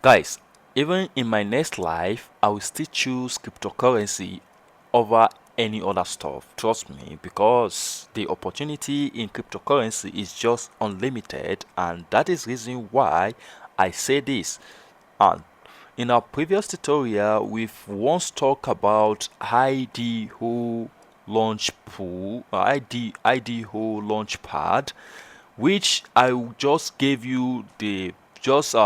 Guys, even in my next life, I will still choose cryptocurrency over any other stuff. Trust me, because the opportunity in cryptocurrency is just unlimited, and that is reason why I say this. And in our previous tutorial, we've once talked about IDO Launchpool, IDO Launchpad, which I just gave you the just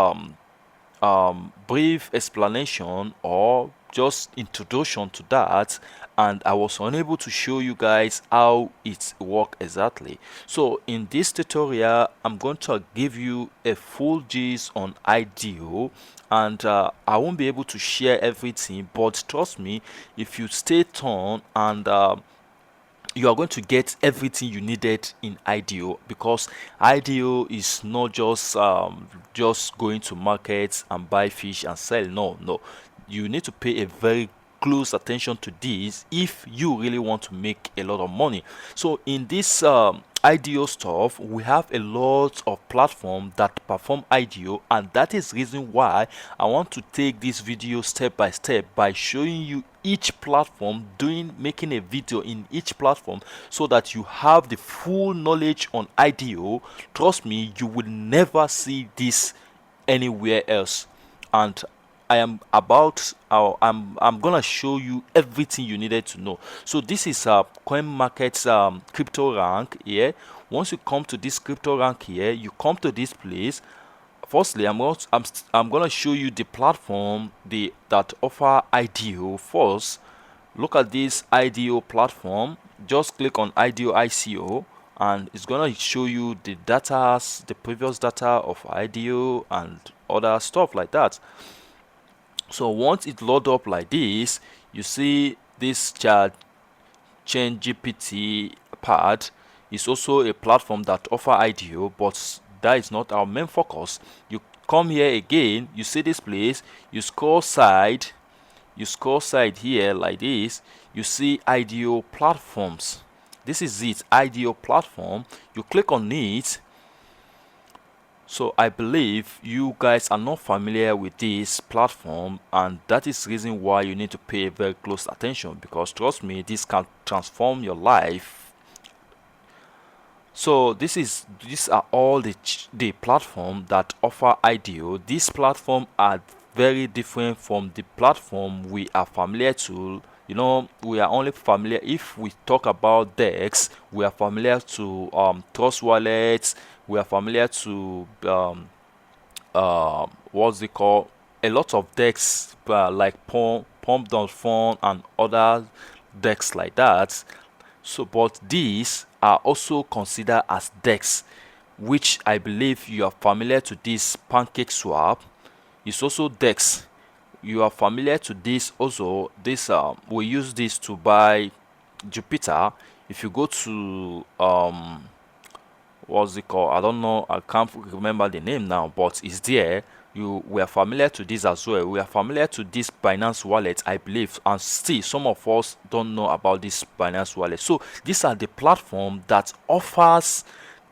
brief explanation or just introduction to that, and I was unable to show you guys how it works exactly. So in this tutorial, I'm going to give you a full gist on IDO, and I won't be able to share everything, but trust me, if you stay tuned and you are going to get everything you needed in IDO, because IDO is not just going to markets and buy fish and sell. No, you need to pay a very close attention to this if you really want to make a lot of money. So in this IDO stuff, we have a lot of platforms that perform IDO, and that is reason why I want to take this video step by step by showing you each platform, making a video in each platform, so that you have the full knowledge on IDO. Trust me, you will never see this anywhere else. And I'm gonna show you everything you needed to know. So this is coin market's crypto rank here. Once you come to this crypto rank here, you come to this place. Firstly, I'm gonna show you the platform that offer IDO. First, look at this IDO platform. Just click on IDO ICO, and it's gonna show you the previous data of IDO and other stuff like that. So once it load up like this, you see this chat chain GPT pad is also a platform that offer IDO, but that is not our main focus. You come here again, you see this place, you scroll side here like this, you see IDO platforms. This is it, IDO platform. You click on it. So I believe you guys are not familiar with this platform, and that is the reason why you need to pay very close attention, because trust me, this can transform your life. So these are all the platform that offer IDO. These platform are very different from the platform we are familiar to. You know, we are only familiar, if we talk about DEX, we are familiar to Trust Wallets, we are familiar to what's it called, a lot of DEX like Pump.Fun and other DEX like that. So but these are also considered as DEX, which I believe you are familiar to. This Pancake Swap is also DEX. You are familiar to this also. This we use this to buy Jupiter. If you go to what's it called, I don't know, I can't remember the name now, but it's there. We are familiar to this as well. We are familiar to this Binance wallet, I believe, and still some of us don't know about this Binance wallet. So these are the platform that offers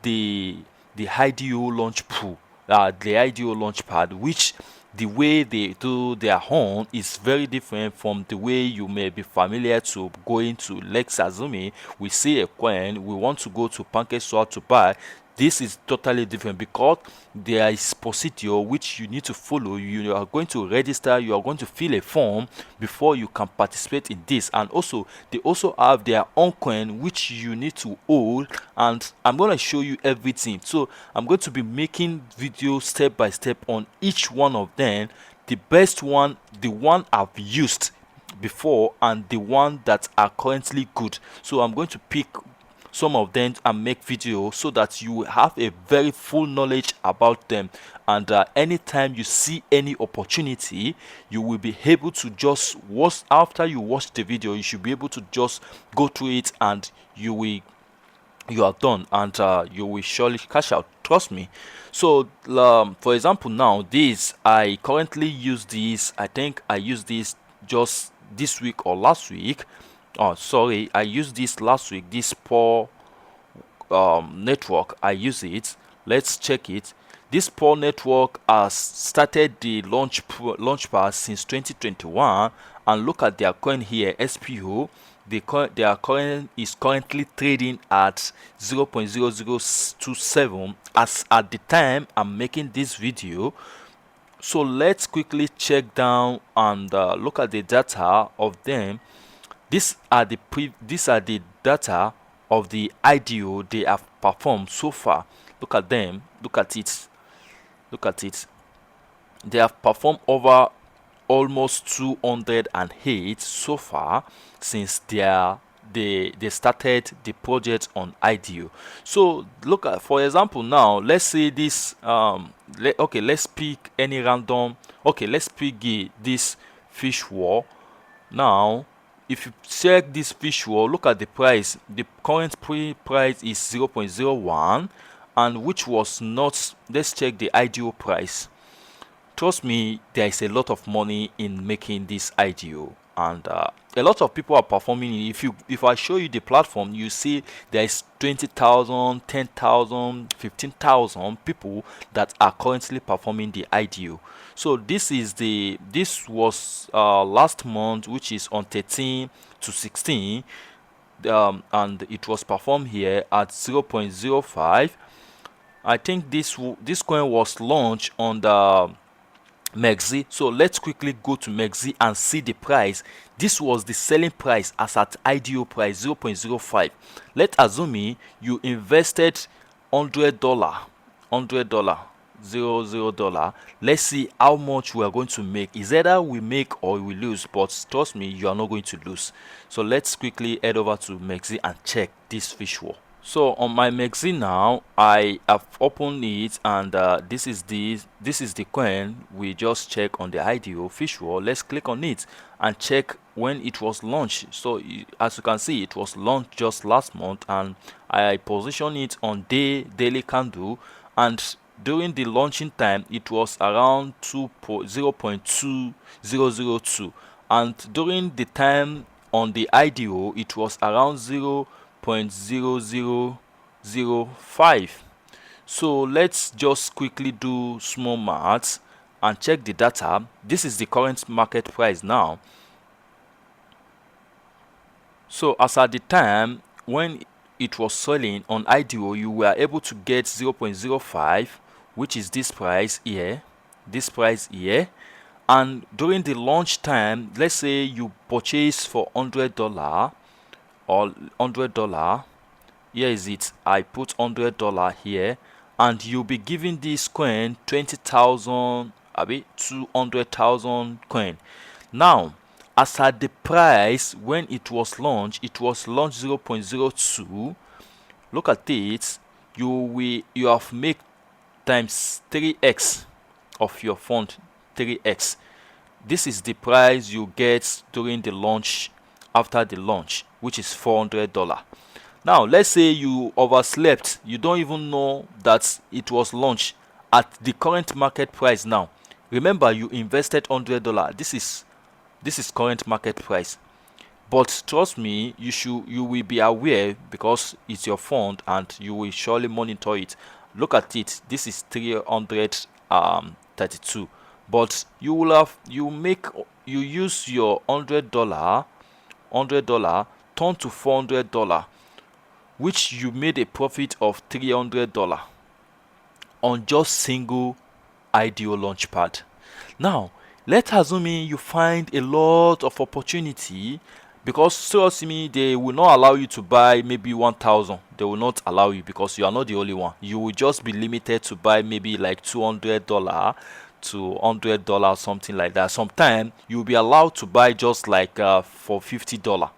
the IDO launch pool, the IDO launchpad, which the way they do their own is very different from the way you may be familiar to going to Lex Azumi. We see a coin, we want to go to PancakeSwap to buy. This is totally different, because there is procedure which you need to follow. You are going to register, you are going to fill a form before you can participate in this, and also they also have their own coin which you need to hold, and I'm going to show you everything. So I'm going to be making videos step by step on each one of them, the best one, the one I've used before, and the one that are currently good. So I'm going to pick some of them and make videos so that you will have a very full knowledge about them, and anytime you see any opportunity, you will be able to just watch. After you watch the video, you should be able to just go through it, and you are done, and you will surely cash out, trust me. So for example, now this, I currently use this, I think I used this just this week or last week. Oh, sorry, I used this last week. This poor network, I use it. Let's check it. This Paul network has started the launchpad since 2021, and look at their coin here, SPO. Their coin is currently trading at 0.0027 as at the time I'm making this video. So let's quickly check down and look at the data of them. These are the data of the IDO they have performed so far. Look at them. Look at it. Look at it. They have performed over almost 208 so far since they started the project on IDO. So look at, for example, now let's say this okay, let's pick any random, okay, let's pick this fish wall. Now if you check this fish wall, look at the price. The current price is 0.01, and which was not, let's check the IDO price. Trust me, there is a lot of money in making this IDO, and a lot of people are performing. If I show you the platform, you see there is 20,000, 10,000, 15,000 people that are currently performing the IDO. So this was last month, which is on 13 to 16, and it was performed here at 0.05. I think this coin was launched on the MEXC. So let's quickly go to MEXC and see the price. This was the selling price as at IDO price 0.05. Let's assume you invested $100, $00. Let's see how much we are going to make. Is either we make or we lose, but trust me, you are not going to lose. So let's quickly head over to MEXC and check this fish wall. So on my MEXC now, I have opened it, and this is the coin we just check on the IDO fish wall. Let's click on it and check when it was launched. So as you can see, it was launched just last month, and I position it on daily candle, and during the launching time it was around 0.2002, and during the time on the IDO it was around 0.0005. So let's just quickly do small maths and check the data. This is the current market price now. So as at the time when it was selling on IDO, you were able to get 0.05, which is this price here, and during the launch time, let's say you purchase for $100 or $100. Here is it. I put $100 here, and you'll be giving this coin 20,000, 200,000 coin. Now as at the price when it was launched 0.02. Look at it. You have made times 3x of your fund, 3x. This is the price you get during the launch, after the launch, which is $400. Now let's say you overslept, you don't even know that it was launched at the current market price. Now remember, you invested $100. This is current market price, but trust me, you will be aware because it's your fund and you will surely monitor it. Look at it. This is 332, but you use your $100 turn to $400, which you made a profit of $300 on just single IDO Launchpad. Now let's assume you find a lot of opportunity, because trust me, they will not allow you to buy maybe 1,000. They will not allow you because you are not the only one. You will just be limited to buy maybe like $200 to $100, something like that. Sometimes you'll be allowed to buy just like for $50,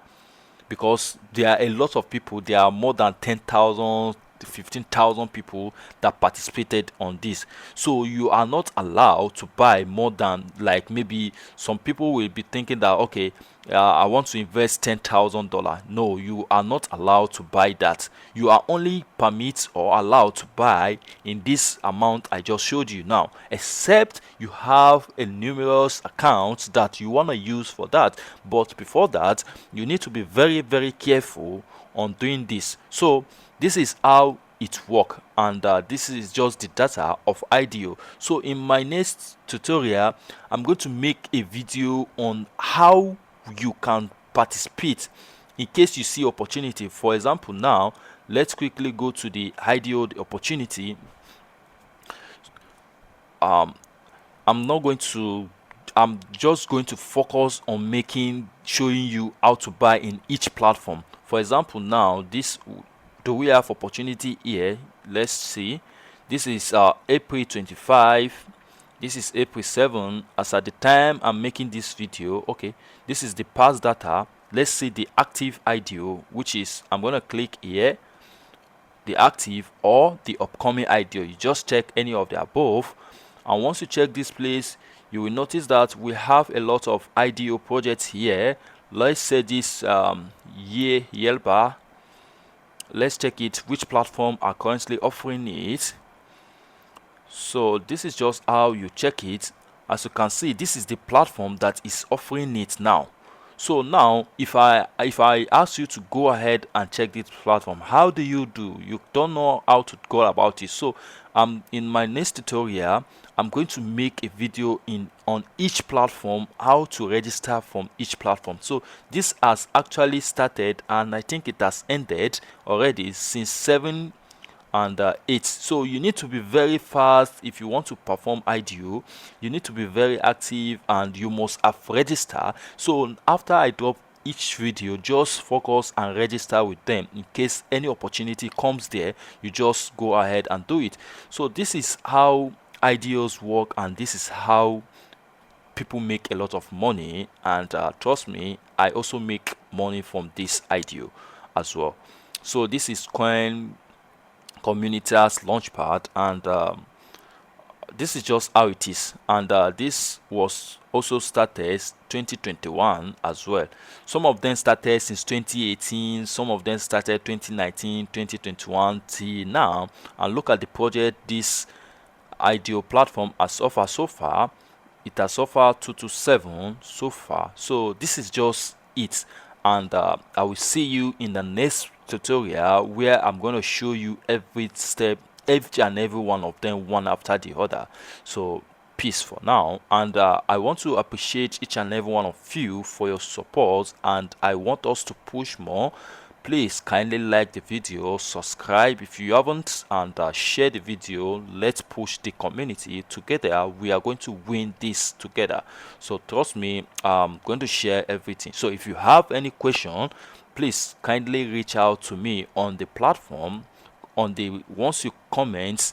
because there are a lot of people. There are more than 10,000 15,000 people that participated on this. So you are not allowed to buy more than, like, maybe some people will be thinking that, okay, I want to invest $10,000. No, you are not allowed to buy that. You are only permitted or allowed to buy in this amount I just showed you now, except you have a numerous accounts that you want to use for that. But before that, you need to be very, very careful on doing this. So this is how it work, and this is just the data of IDO. So in my next tutorial, I'm going to make a video on how you can participate in case you see opportunity. For example, now let's quickly go to the IDO opportunity. I'm not going to I'm just going to focus on showing you how to buy in each platform. For example, now this, do we have opportunity here? Let's see. This is April 25. This is April 7. As at the time I'm making this video, okay, this is the past data. Let's see the active IDO, which is, I'm going to click here, the active or the upcoming IDO. You just check any of the above, and once you check this place, you will notice that we have a lot of IDO projects here. Let's say this Yelba. Let's check it, which platform are currently offering it. So this is just how you check it. As you can see, this is the platform that is offering it now. So now if I ask you to go ahead and check this platform, how do? You don't know how to go about it. So in my next tutorial, I'm going to make a video on each platform, how to register from each platform. So this has actually started, and I think it has ended already since 7 and 8. So you need to be very fast if you want to perform IDO. You need to be very active, and you must have registered. So after I drop each video, just focus and register with them. In case any opportunity comes there, you just go ahead and do it. So this is how IDOs work, and this is how people make a lot of money. And trust me, I also make money from this IDO as well. So this is Coin Communitas Launchpad, and this is just how it is. And this was also started 2021 as well. Some of them started since 2018, some of them started 2019, 2021 till now. And look at the project this IDO platform has offered so far. It has offered 227 so far. So this is just it, and I will see you in the next tutorial, where I'm going to show you every step, each and every one of them, one after the other. So peace for now, and I want to appreciate each and every one of you for your support, and I want us to push more. Please kindly like the video, subscribe if you haven't, and share the video. Let's push the community together. We are going to win this together. So trust me, I'm going to share everything. So if you have any question, please kindly reach out to me on the platform. Once you comment,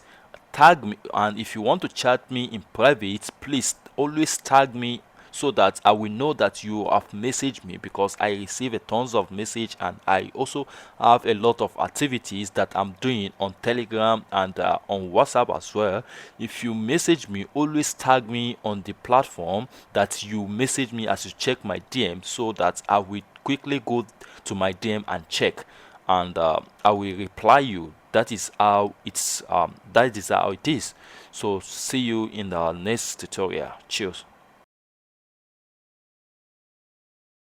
tag me, and if you want to chat me in private, please always tag me, so that I will know that you have messaged me, because I receive a tons of message, and I also have a lot of activities that I'm doing on Telegram and on WhatsApp as well. If you message me, always tag me on the platform that you message me as you check my DM, so that I will quickly go to my DM and check, and I will reply you. That is how it is. So see you in the next tutorial. Cheers.